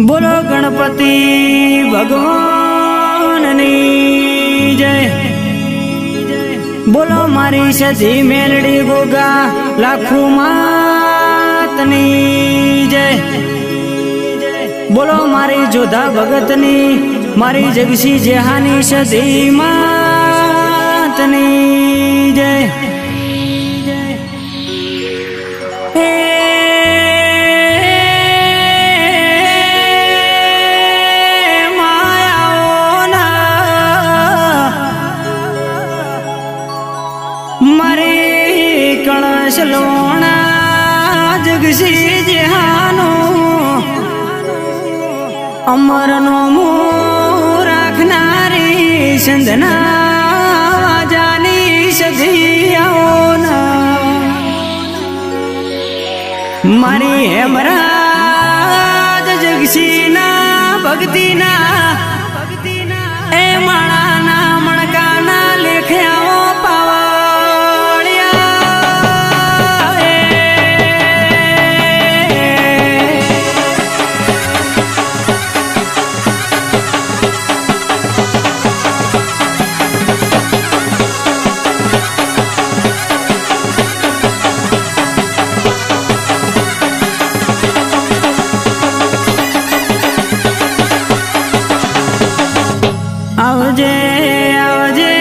બોલો ગણપતિ ભગવાનની જય। બોલો મારી સજી મેલડી ગોગા લાખો માતની જય। બોલો મારી જોધા ભગતની મારી જગસી જેહાની સજી માતની જય। કળશ લોણા જગસી જેહાનો અમરનો મોં રાખનારી સંધના જાની સજીયાઓના મારી હેમરાજ જગસીના ભક્તિના એ માણાના મણકાના લેખ્યાઓ આવજે આવજે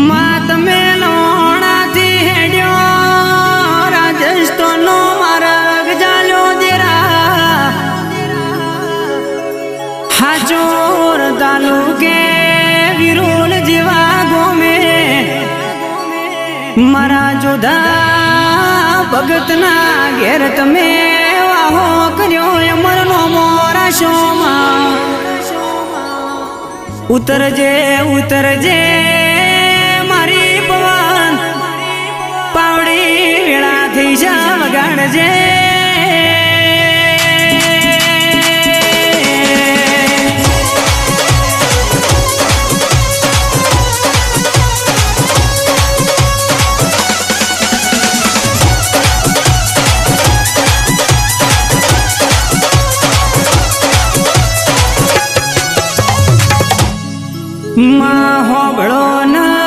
માત મેલોણાથી હેડ્યો રાજસ્થાનનો માર્ગ ચાલ્યો દેરા હાચોર તાલુકે વિરોલ જેવા ગોમે મારા જોધા ભગતના ઘેર તમે વાહો કર્યો અમરનો મોરાશોમાં ઉતરજે ઉતરજે મારી પવન પાવડી વેળાથી જા વગાડજે માં હોબળો ના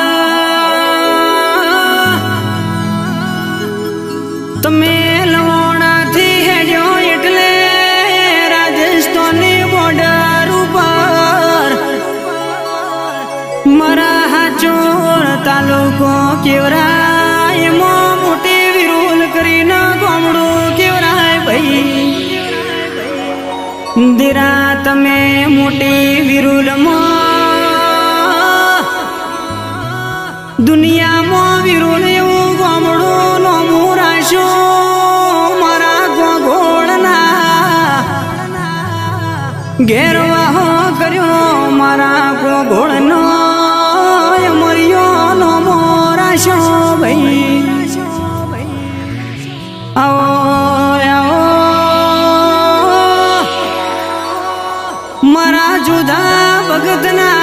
તમે લવણાથી હેડ્યો એટલે રાજસ્થાનની બોર્ડર ઉપર મારા હાચોર તાલુકો કેવરાય એમાં મોટી વિરોલ કરીને ગામડું કેવરાય ભાઈ દીરા તમે મોટી વિરુલમાં દુનિયામાં વિરોલ એવું ગામડું નોમું રાશો મારા ગોગોળના ઘેરવાહો કર્યો મારા ગોગોળનો મર્યો નોમો રાશો ભાઈ આવો આવો મારા જુદા ભગતના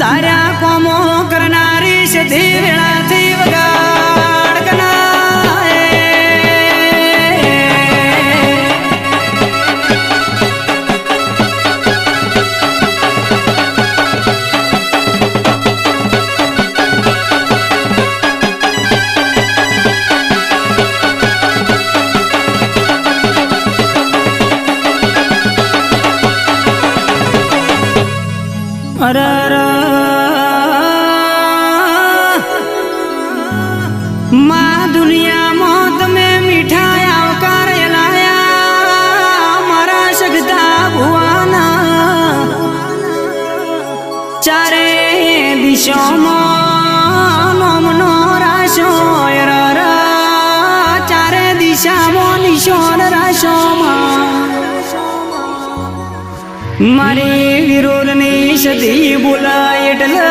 દાર્યા કોમો કરનારી સધી વેળાથી વગાડ કનાય અરર માં દુનિયામાં તમે મીઠાઈ આવકાર લાયા મારા સગતા ભુવાના ચારે દિશામાં નોમનો રાશો અરર ચારે દિશામાં નિશોન રાશોમાં મારી વિરોલની સદી બોલાય એટલે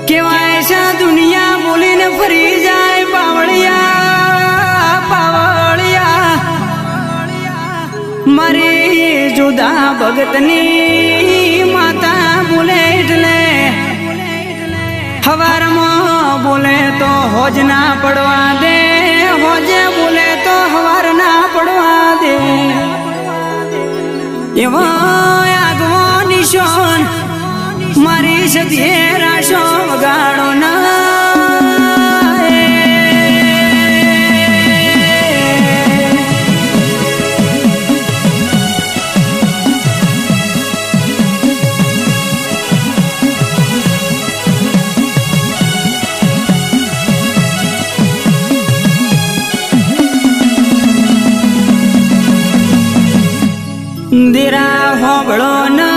કેવાય છે દુનિયા બોલીને ફરી જાય પાવળિયા પાવળિયા મારી જોધા ભગતની માતા બોલે એટલે હવારમાં બોલે તો હોજ ના પડવા દે, હોજે બોલે તો હવાર ના પડવા દે. એવા આગવો નિશાન મારી સદીએ રાશો વગાડો ના. દીરા હોબળો ના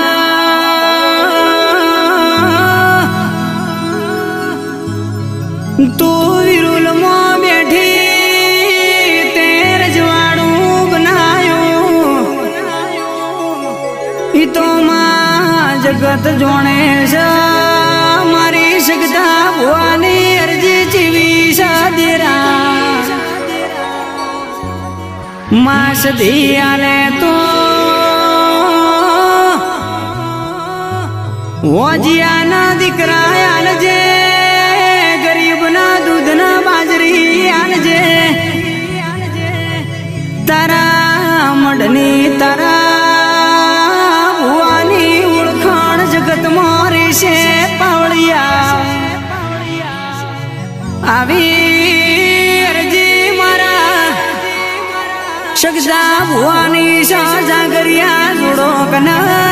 તું વિરુલમાં બેઠી તેર જવાડું બનાયું. ઈ તો માં જગત જોણે છે મારી સગતા ભુવાની અરજી જીવી સાદીરા માં સદી આલે તો વોજિયાના દીકરા આલજે, ગરીબના દૂધના બાજરી આલજે. તારા મઢની તારા ભુવાની ઓળખાણ જગતમાં રહેશે પાવળિયા. આવી અરજી મારા સગદા ભુવાની સાજાગરિયા જોડો કના.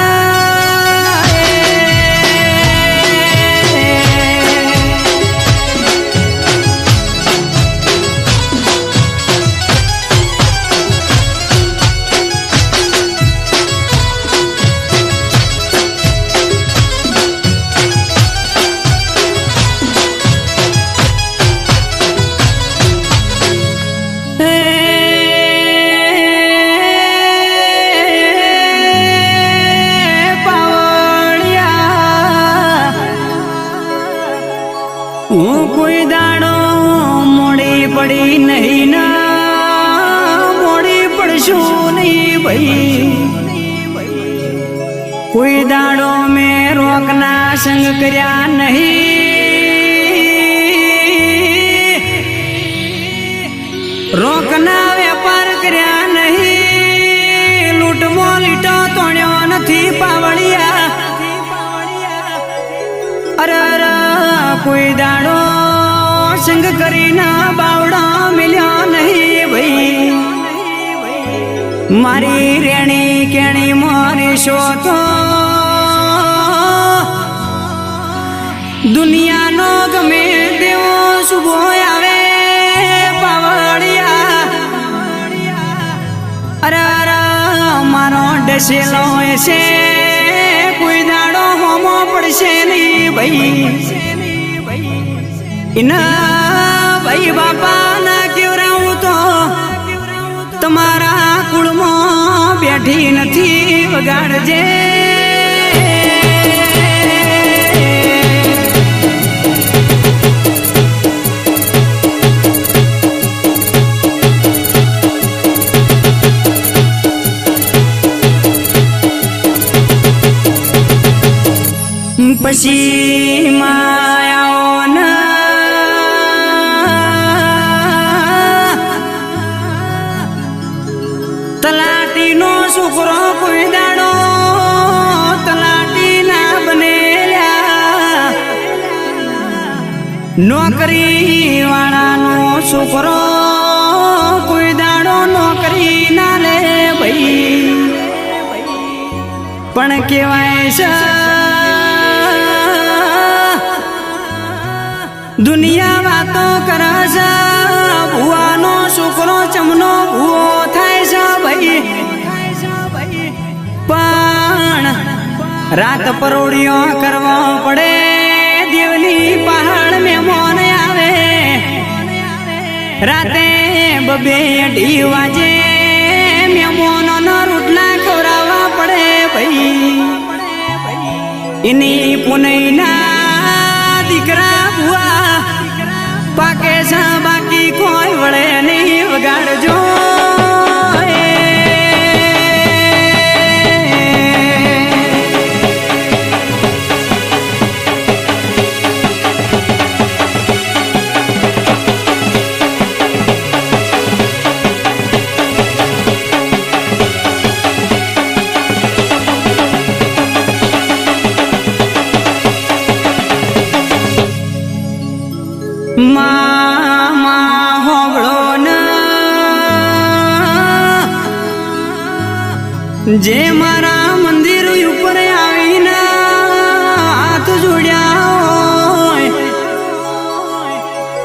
હું કોઈ દાડો મોડી પડી નહીં ના, મોડી પડશું નહીં ભાઈ. કોઈ દાડો મેં રોકના સંગ કર્યા નહીં, રોકના વેપાર કર્યા નહીં, લૂંટમો લીટો તોડ્યો નથી પાવળિયા. અરે કોઈ દાડો સંગ કરીને બાવડા મિલ્યા નહીં ભાઈ. મારી રેણી કેણી મારી શો તો દુનિયાનો ગમે તેવો શુભો આવે પાવળિયા. અરે મારો ડસેલો છે કોઈ દાડો હોમો પડશે નહીં ભાઈ. ઇના ભાઈ બાપા ના કેવરાવું તો તમારા કુળમાં બેઠી નથી વગાડજે. પછી માયાઓ તલાટી નો છોકરો કોઈ દાડો તલાટી ના બનેલા, નોકરી વાળાનો છોકરો કોઈ દાડો નોકરી ના લે ભાઈ. પણ કેવાય છે દુનિયા વાતો કરે છે ભુવાનો છોકરો ચમનો ભૂવો થાય છે ભાઈ. પણ રાત પરોડિયો કરવો પડે, દેવની પહાડ મહેમાન આવે, રાતે બબે અઢી વાજે મહેમાનોનો રોટલા ખવડાવવા પડે ભાઈ. એની પુનઈના દીકરા ભુવા પાકે છે બાકી કોઈ વળે નહીં વગાડજો. માં હોબળો જે મારા મંદિર ઉપર આવીને હાથ જોડ્યા હોય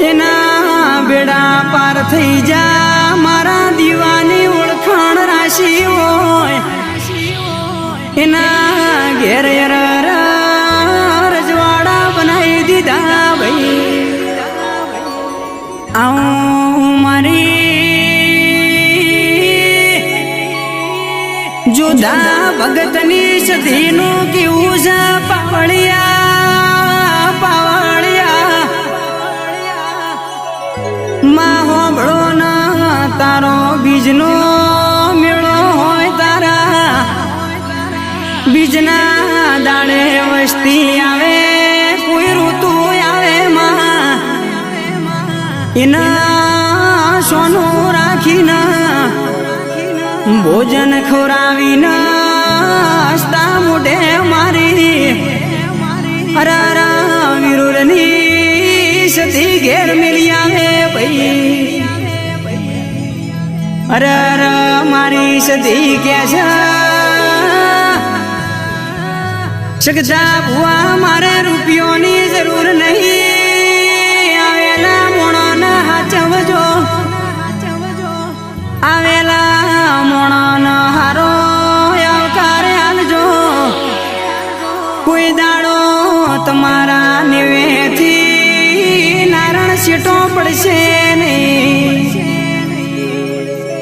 એના બેડા પાર થઈ જા મારા દીવાની ઓળખાણ રાશિ હોય એના ઘેર રજવાડા બનાવી દીધા ભાઈ આવું મારી જુદા ભગતની સધીનું કેવું છે પાવળિયા પાવળિયા માં હોબળો ના તારો બીજનો મેળો હોય તારા બીજના દાડે વસ્તી આવે કોઈ ઋતુ આવે માં એના સોનું રાખીને ભોજન ખવડાવીને હસતા મોઢે મારી અરારા વિરુરની સતી ઘેર મેલી આવે ભાઈ અરર મારી સતી કે છે શકતા ભુવા મારે રૂપિયોની જરૂર નહીં આવેલા મોણોને હાચવજો આવેલા મોણોનો હારો આવકારે હાલજો કોઈ દાડો તમારા નેવેથી નારણ શેટો પડશે નહીં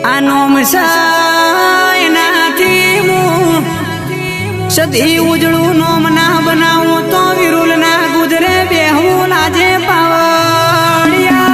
આનો મસા એનાથી હું સદી ઉજળું નોમ ના બનાવું તો વિરુલ ના ગુજરે બેહું લાજે પાવળિયા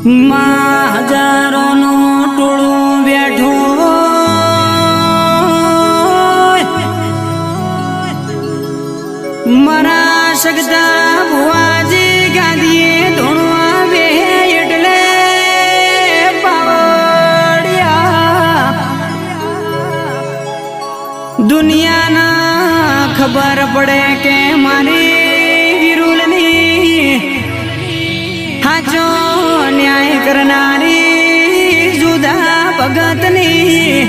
માં હજારોનું ટોળું બેઠું મારા શકતા ભુવાજી ગાદીએ ધોણવા બે એટલે પાવળિયા દુનિયાના ખબર પડે કે મારી વિરુલની હાચો ન્યાય કરનારી જુદા ભગતની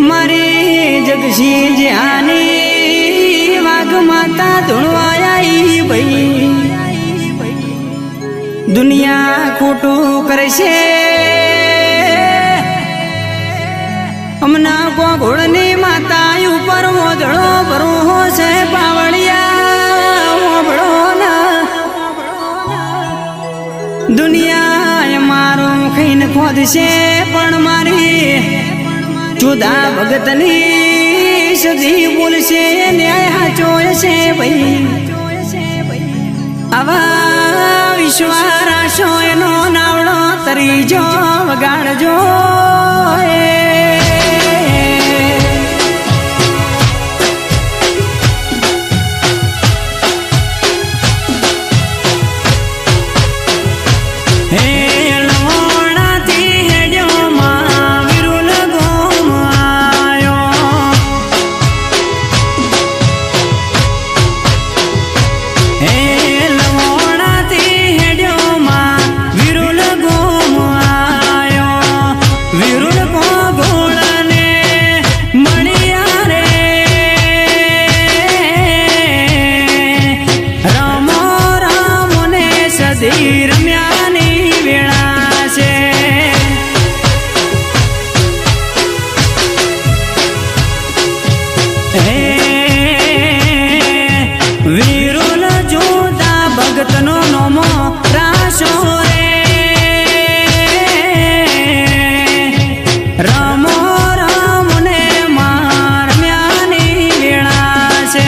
મારી જગશી જ્યાની વાઘ માતા ધૂણવાયા ભાઈ દુનિયા ખોટું કરશે હમણાં ગોઘોળની માતા ઉપર મોધળો ભરો છે પાવળિયા મોભળો ના દુનિયા મારું ખઈને ખોદશે પણ મારી જુદા ભગતની સદી બોલશે ન્યાય હાચો છે ભાઈ આવા વિશ્વારાશો એનો નાવડો તરીજો વગાડજો વિરુલ જોતા ભગતનો નોમો રાશો રે રમો રામને મારમ્યાની વેળા છે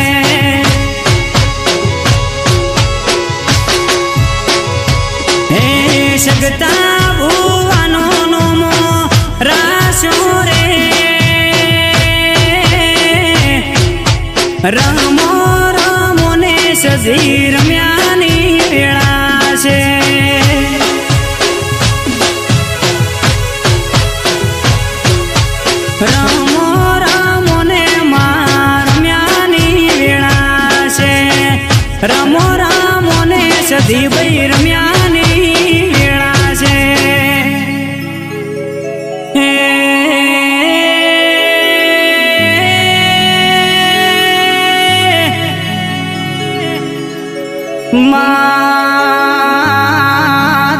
હે શકતા ભુવાનો નોમો રાશો રે રમો રમો ને સધી રમ્યાની વેળા છે. રમો રમો ને માં રમ્યાની વેળા છે. રમો રમો ને સધી ભાઈ રમ્યાની વેળા છે.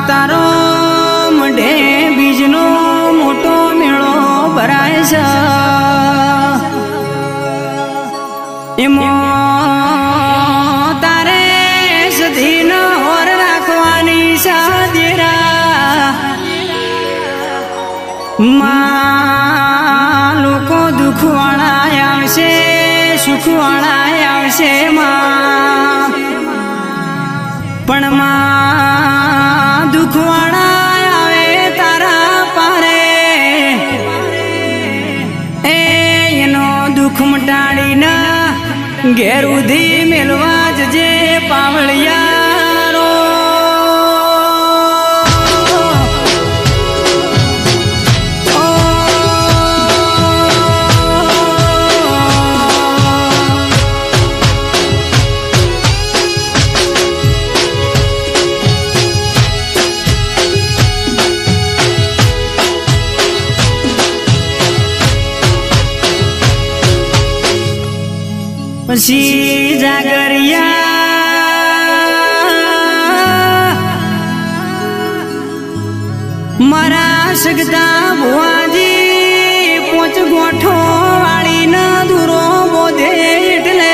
તારો મઢે બીજનો મોટો મેળો ભરાય છે. એમાં તારે સધી ન ઓર રાખવાની સાજરા માં લોકો દુઃખવાળા આવશે સુખવાળા આવશે માં. પણ માં દુઃખવાળા આવે તારા પારે એનો દુઃખ મટાડીને ઘેર ઉધી મેલવા જજે પાવળિયારો. પછી જાગરિયા મારા સગતા ભુવાજી પોચ ગોઠો વાળીને દૂરો બોધે એટલે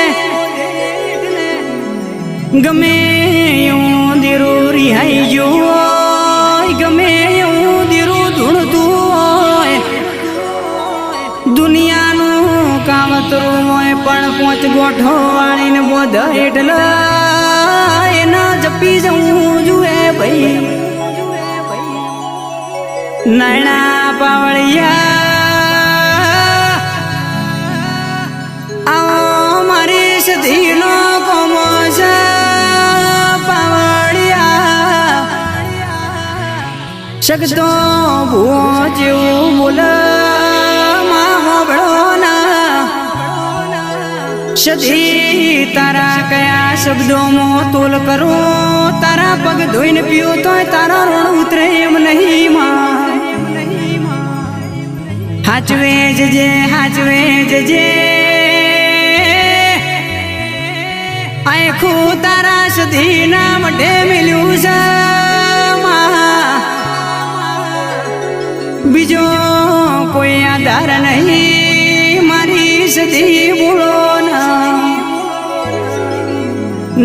ગમે એવું દીરું રિહાઈ ગયું હોય ગમે એવું દીરું ધૂણતું હોય દુનિયાનું કાવતરું હોય પણ પોચ ગોઠો વાળીને બોધ એટલે એના જપી જવું જુએ ભાઈ. નાયણા પાવળિયા આવો મારી સધીનો કોમો છે પાવળિયા. શકતો ભૂવો જેવું બોલ સધી તારા કયા શબ્દોમાં તોલ કરો તારા પગ ધોઈને પીઓ તોય તારા ઋણ ઉતરે એમ નહીં માં. હાચવે જજે આખું તારા સધી ના મઢે મિલ્યું છે માં. બીજો કોઈ આધાર નહીં મારી સધી બોલો.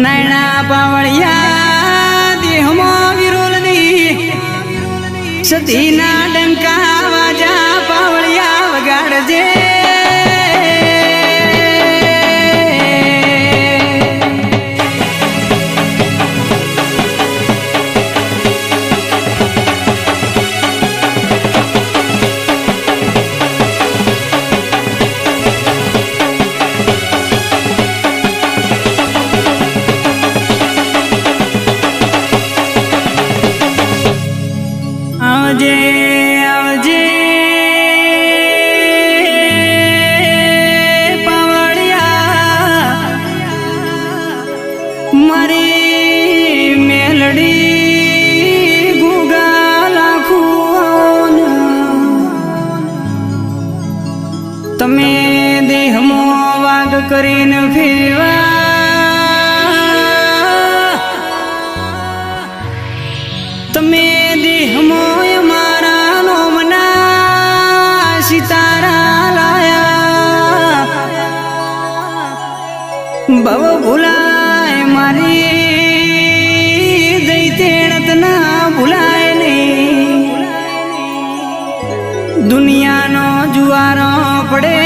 નાયણા પાવળિયા દેહમાં વિરોલની સતીના ડંકા વાજા પાવળિયા વગાડજે. આવજે આવજે પાવળિયા મારી મેલડી ગુગા લાખું તમે દેહમાં વાગ કરીને ફેરવા તમે દેહમાં મારા નોમના સિતારા લાયા ભવ ભૂલાય મારી દૈતેણત ના ભૂલાય નહીં. દુનિયાનો જુવારો પડે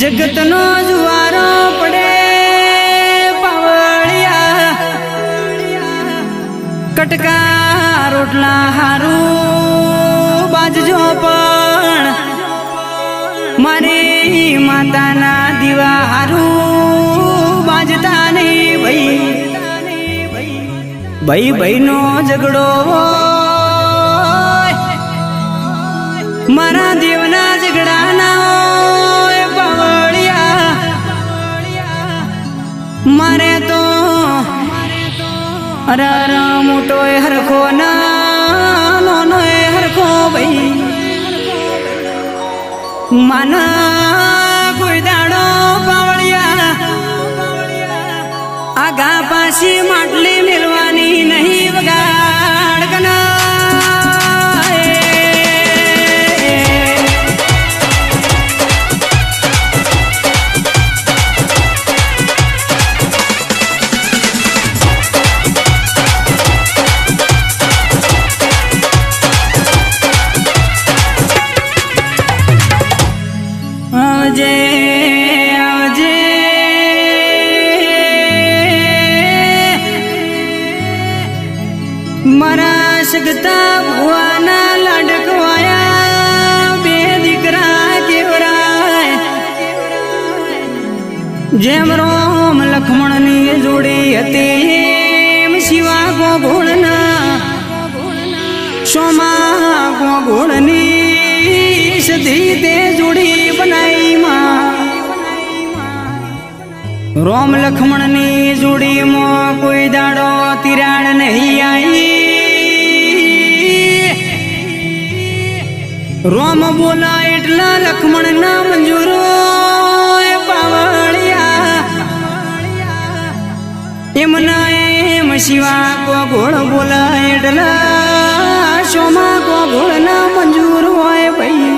જગતનો જુવારો પડે કટકા રોટલા હારું બાજજો પણ માતાના દીવા હારું બાજતા નહીં ભાઈ ભાઈનો ઝઘડો મારા દેવના ઝઘડાના બાવળિયા મારે તો અરે મોટો હરખો નાનો હરખો ભાઈ માના કોઈ દાડો બાવળિયા આગા પાછી માટલી મેળવાની નહીં વગાડ કના મારા સગતા ભુવાના લાડકવાયા બે દીકરા કેવરાય જેમ રોમ લક્ષ્મણની જોડી હતી એમ શિવા ગોગોળના સોમા ગોગોળની સધી તે જોડી બનાઈ માં રોમ લક્ષ્મણની જોડીમાં કોઈ દાડો તિરાડ નહીં આવી રોમ બોલા એટલા લક્ષ્મણ ના મંજૂરો બાવળિયા એમના એમ શિવા ગોગોળ બોલા એટલા સોમા ગોગોળ ના મંજૂર હોય ભાઈ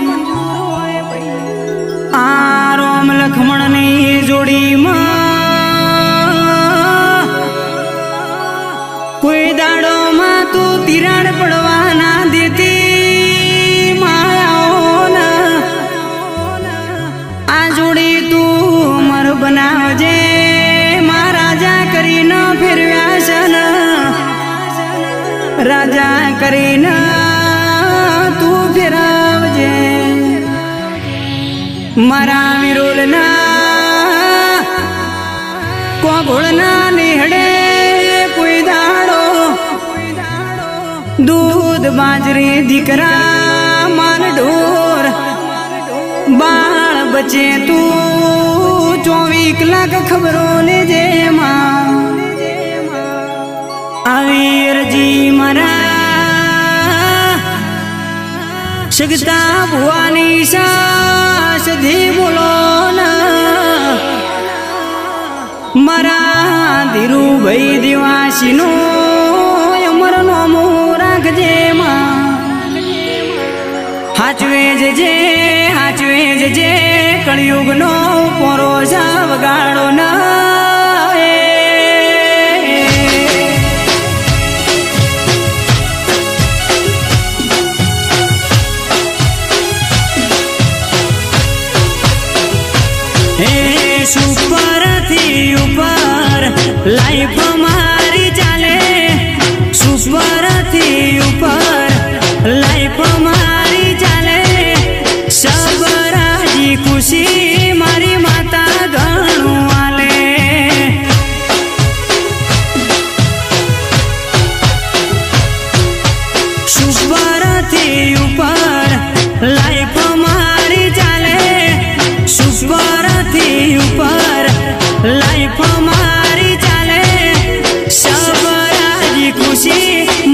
આ રોમ લક્ષ્મણ ની જોડીમાં કોઈ દાડોમાં તું તિરાડ પડવા ના દેતી બનાવજે મહારાજા કરીને ફેરવ્યા છે રાજા કરીને તું ફેરવજે મારા વિરોલના કોગોળના નેહડે કોઈ દાડો દૂધ બાજરી દીકરા માર ઢોર બાળ બચે તું 24 કલાક ખબરો લેજે માં આવીરજી મારા સગતા ભુવાની સાસધી બોલો ના મારા ધીરુભાઈ દિવાસીનો અમર નોમો રાખજે માં હાચવે જજે કળિયુગનો પોરો વગાડો ના સુપરથી ઉપર લાઈફ મારી ચાલે સુપરથી ઉપર લાઈફ મારી ચાલે સબરાજી ખુશી મારી માતા ઘણું આલે સુપરથી ઉપર લાઈફ મારી ચાલે સુપરથી ઉપર લાઈફ મારી ચાલે સબરાજી ખુશી